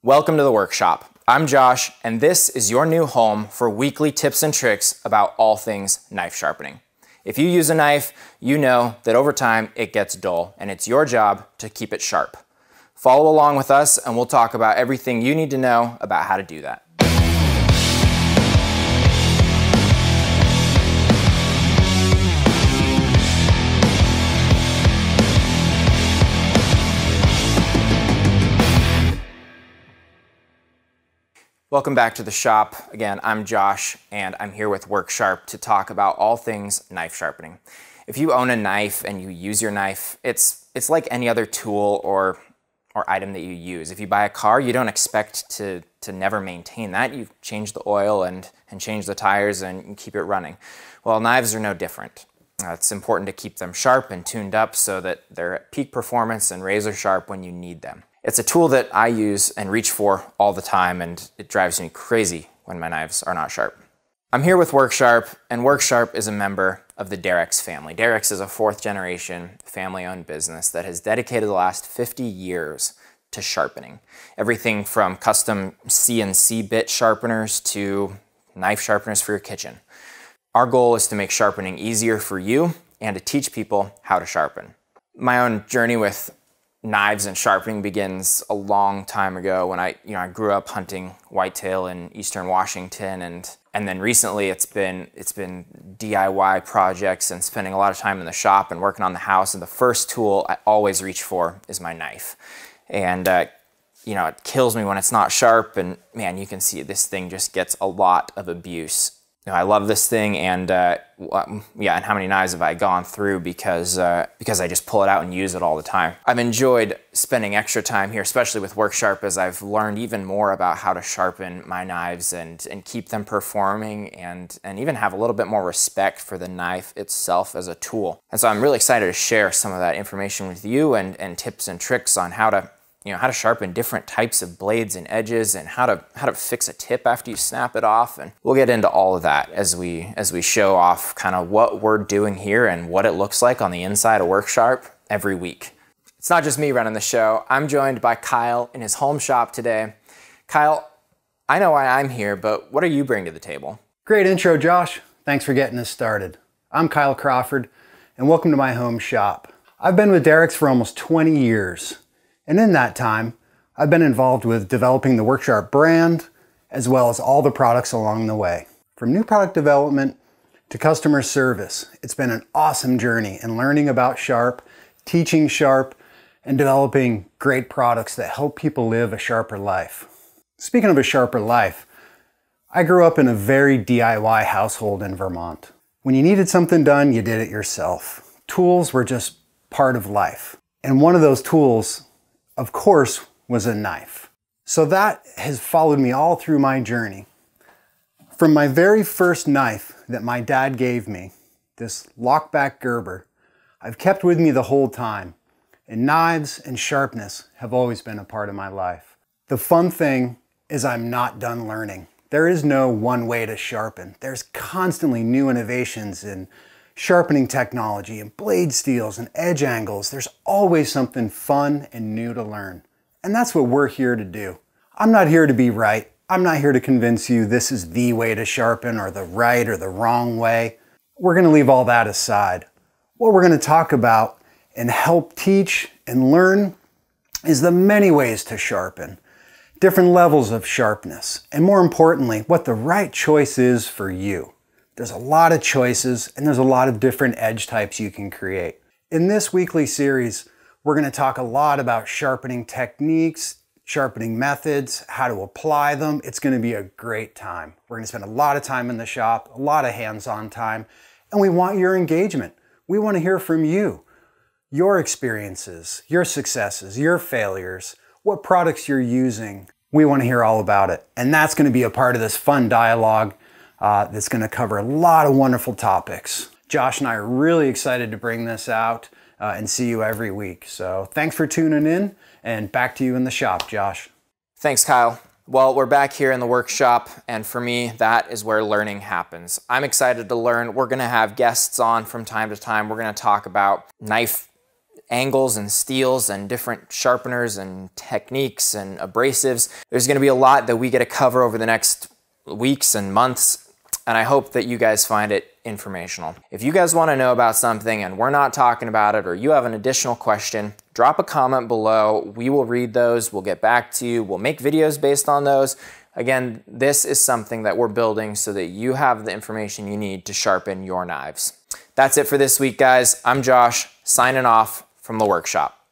Welcome to the workshop. I'm Josh, and this is your new home for weekly tips and tricks about all things knife sharpening. If you use a knife, you know that over time it gets dull, and it's your job to keep it sharp. Follow along with us, and we'll talk about everything you need to know about how to do that. Welcome back to the shop. Again, I'm Josh, and I'm here with WorkSharp to talk about all things knife sharpening. If you own a knife and you use your knife, it's like any other tool or item that you use. If you buy a car, you don't expect to never maintain that. You change the oil and change the tires and keep it running. Well, knives are no different. It's important to keep them sharp and tuned up so that they're at peak performance and razor sharp when you need them. It's a tool that I use and reach for all the time, and it drives me crazy when my knives are not sharp. I'm here with WorkSharp, and WorkSharp is a member of the Drx family. Drx is a fourth-generation family-owned business that has dedicated the last 50 years to sharpening. Everything from custom CNC bit sharpeners to knife sharpeners for your kitchen. Our goal is to make sharpening easier for you and to teach people how to sharpen. My own journey with knives and sharpening begins a long time ago when I grew up hunting whitetail in eastern Washington, and then recently it's been DIY projects and spending a lot of time in the shop and working on the house, and the first tool I always reach for is my knife. And it kills me when it's not sharp, and man, you can see this thing just gets a lot of abuse. I love this thing, and and how many knives have I gone through because I just pull it out and use it all the time. I've enjoyed spending extra time here, especially with WorkSharp, as I've learned even more about how to sharpen my knives and keep them performing and even have a little bit more respect for the knife itself as a tool. And so I'm really excited to share some of that information with you and tips and tricks on how to sharpen different types of blades and edges, and how to fix a tip after you snap it off. And we'll get into all of that as we show off kind of what we're doing here and what it looks like on the inside of WorkSharp every week. It's not just me running the show. I'm joined by Kyle in his home shop today. Kyle, I know why I'm here, but what do you bring to the table? Great intro, Josh. Thanks for getting us started. I'm Kyle Crawford, and welcome to my home shop. I've been with Drx for almost 20 years. And in that time, I've been involved with developing the WorkSharp brand, as well as all the products along the way. From new product development to customer service, it's been an awesome journey in learning about Sharp, teaching Sharp, and developing great products that help people live a sharper life. Speaking of a sharper life, I grew up in a very DIY household in Vermont. When you needed something done, you did it yourself. Tools were just part of life. And one of those tools, of course, was a knife. So that has followed me all through my journey. From my very first knife that my dad gave me, this lockback Gerber, I've kept with me the whole time. And knives and sharpness have always been a part of my life. The fun thing is I'm not done learning. There is no one way to sharpen. There's constantly new innovations in sharpening technology and blade steels and edge angles. There's always something fun and new to learn. And that's what we're here to do. I'm not here to be right. I'm not here to convince you this is the way to sharpen or the right or the wrong way. We're going to leave all that aside. What we're going to talk about and help teach and learn is the many ways to sharpen, different levels of sharpness, and more importantly, what the right choice is for you. There's a lot of choices, and there's a lot of different edge types you can create. In this weekly series, we're going to talk a lot about sharpening techniques, sharpening methods, how to apply them. It's going to be a great time. We're going to spend a lot of time in the shop, a lot of hands-on time, and we want your engagement. We want to hear from you, your experiences, your successes, your failures, what products you're using. We want to hear all about it, and that's going to be a part of this fun dialogue that's going to cover a lot of wonderful topics. Josh and I are really excited to bring this out and see you every week. So thanks for tuning in, and back to you in the shop, Josh. Thanks, Kyle. Well, we're back here in the workshop, and for me, that is where learning happens. I'm excited to learn. We're going to have guests on from time to time. We're going to talk about knife angles and steels and different sharpeners and techniques and abrasives. There's going to be a lot that we get to cover over the next weeks and months, and I hope that you guys find it informational. If you guys want to know about something and we're not talking about it, or you have an additional question, drop a comment below. We will read those. We'll get back to you. We'll make videos based on those. Again, this is something that we're building so that you have the information you need to sharpen your knives. That's it for this week, guys. I'm Josh, signing off from the workshop.